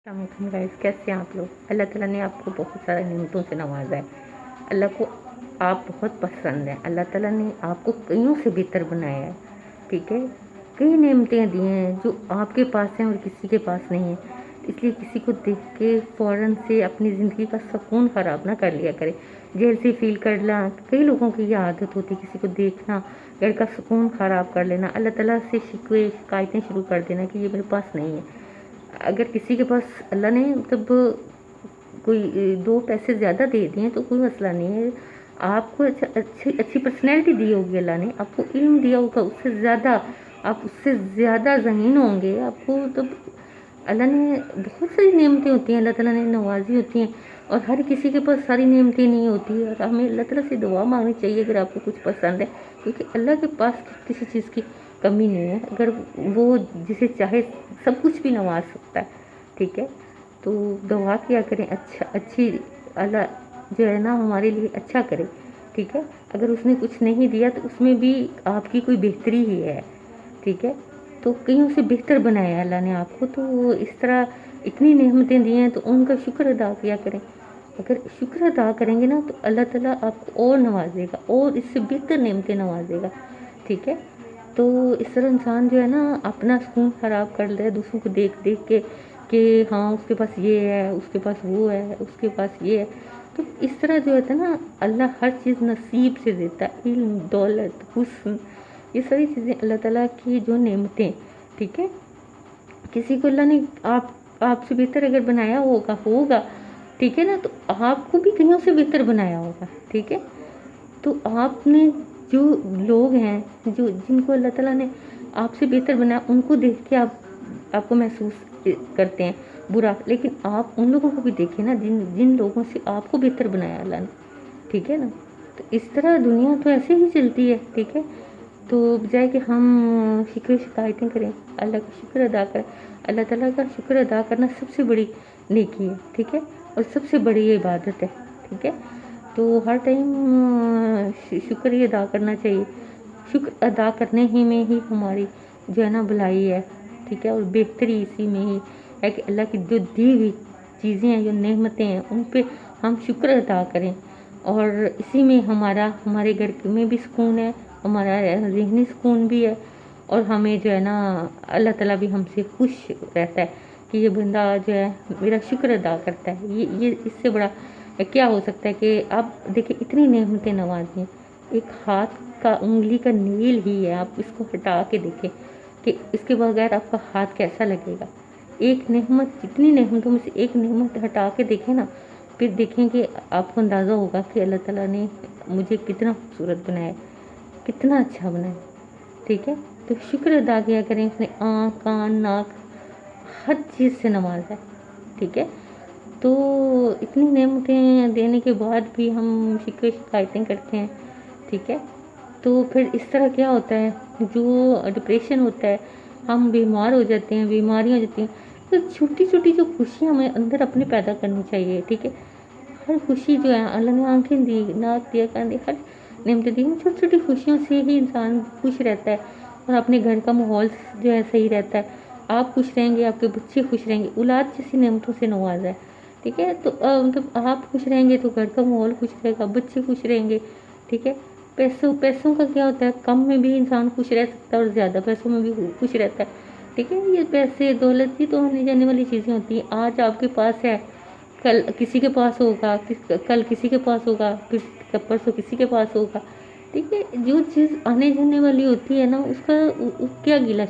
अलैक्म guys, कैसे हैं आप लोग। अल्लाह ताला ने आपको बहुत सारा नेमतों से नवाजा है। अल्लाह को आप बहुत पसंद हैं। अल्लाह ताला ने आपको कईयों से बेहतर बनाया है। ठीक है, कई नेमतें दी हैं जो आपके पास हैं और किसी के पास नहीं है। इसलिए किसी को देख के फ़ौरन से अपनी ज़िंदगी का सुकून ख़राब ना कर लिया करें। जैसे फील करना, कई लोगों की ये आदत होती है, किसी को देखना घर का सुकून ख़राब कर लेना, अल्लाह ताला से शिकवे शिकायतें शुरू कर देना कि ये मेरे पास नहीं है। अगर किसी के पास अल्लाह ने मतलब कोई दो पैसे ज़्यादा दे दिए तो कोई मसला नहीं है। आपको अच्छी अच्छी पर्सनैलिटी दी होगी अल्लाह ने, आपको इल्म दिया होगा उससे ज़्यादा, आप उससे ज़्यादा ज़हीन होंगे। आपको तब अल्लाह ने बहुत सारी नेमतें होती हैं, अल्लाह ताला ने नवाजी होती हैं। और हर किसी के पास सारी नेमतें नहीं होती है, और हमें अल्लाह ताला से दुआ मांगनी चाहिए अगर आपको कुछ पसंद है, क्योंकि अल्लाह के पास किसी चीज़ की कमी नहीं है। अगर वो जिसे चाहे सब कुछ भी नवाज सकता है। ठीक है, तो दुआ किया करें अच्छी अल्लाह जो है ना हमारे लिए अच्छा करे। ठीक है, अगर उसने कुछ नहीं दिया तो उसमें भी आपकी कोई बेहतरी ही है। ठीक है, तो कईयों से बेहतर बनाया है अल्लाह ने आपको, तो इस तरह इतनी नेमतें दी हैं तो उनका शुक्र अदा किया करें। अगर शुक्र अदा करेंगे ना तो अल्लाह ताला आपको और नवाजेगा और इससे बेहतर नेमतें नवाजेगा। ठीक है, तो इस तरह इंसान जो है ना अपना सुकून ख़राब कर ले दूसरों को देख देख के कि हाँ उसके पास ये है, उसके पास वो है, उसके पास ये है। तो इस तरह जो होता है ना, अल्लाह हर चीज़ नसीब से देता है, इल्म, दौलत, हुस्न, ये सारी चीज़ें अल्लाह ताला की जो नेमतें। ठीक है, किसी को अल्लाह ने आपसे बेहतर अगर बनाया होगा होगा ठीक है ना, तो आपको भी कईयों से बेहतर बनाया होगा। ठीक है, तो आपने जो लोग हैं जो जिनको अल्लाह ताला ने आपसे बेहतर बनाया उनको देख के आपको महसूस करते हैं बुरा, लेकिन आप उन लोगों को भी देखिए ना जिन जिन लोगों से आपको बेहतर बनाया अल्लाह ने। ठीक है ना, तो इस तरह दुनिया तो ऐसे ही चलती है। ठीक है, तो बजाय कि हम शिकवे शिकायतें करें, अल्लाह का शुक्र अदा करें। अल्लाह ताला का शुक्र अदा करना सबसे बड़ी नेकी है। ठीक है, और सबसे बड़ी इबादत है। ठीक है, तो हर टाइम शुक्र ही अदा करना चाहिए। शुक्र अदा करने ही में ही हमारी जो है ना भलाई है। ठीक है, और बेहतरी इसी में ही है कि अल्लाह की जो दी हुई चीज़ें हैं, जो नेमतें हैं, उन पे हम शुक्र अदा करें। और इसी में हमारे घर में भी सुकून है, हमारा ज़हनी सुकून भी है, और हमें जो है ना अल्लाह ताला भी हमसे खुश रहता है कि ये बंदा जो है मेरा शुक्र अदा करता है। ये इससे बड़ा क्या हो सकता है कि आप देखिए इतनी नेमतें नवाजी हैं। एक हाथ का उंगली का नील ही है, आप इसको हटा के देखें कि इसके बगैर आपका हाथ कैसा लगेगा। एक नेमत, जितनी नेमतों में से एक नेमत हटा के देखें ना, फिर देखें कि आपको अंदाज़ा होगा कि अल्लाह ताला ने मुझे कितना खूबसूरत बनाया, कितना अच्छा बनाया। ठीक है, तो शुक्र अदा किया करें, उसने आँख, कान, नाक हर चीज़ से नवाजा है। ठीक है, तो इतनी नेमतें देने के बाद भी हम शिकवे शिकायतें करते हैं। ठीक है, तो फिर इस तरह क्या होता है, जो डिप्रेशन होता है, हम बीमार हो जाते हैं, बीमारियाँ हो जाती हैं। तो छोटी छोटी जो खुशियाँ हमें अंदर अपने पैदा करनी चाहिए। ठीक है, हर खुशी जो है अल्लाह ने आंखें दी, नाक दिया, कान दिया, हर नेमतें दी, छोटी छोटी खुशियों से ही इंसान खुश रहता है और अपने घर का माहौल जो है सही रहता है। आप खुश रहेंगे, आपके बच्चे खुश रहेंगे, औलाद जैसी नेमतों से नवाजा है। ठीक है, तो मतलब आप खुश रहेंगे तो घर का माहौल खुश रहेगा, बच्चे खुश रहेंगे। ठीक है, पैसों पैसों का क्या होता है, कम में भी इंसान खुश रह सकता है और ज़्यादा पैसों में भी खुश रहता है। ठीक है, ये पैसे दौलत ही तो आने जाने वाली चीज़ें होती हैं। आज आपके पास है, कल किसी के पास होगा, कल किसी के पास होगा, फिर परसों किसी के पास होगा। ठीक है, जो चीज़ आने जाने वाली होती है ना उसका क्या गिला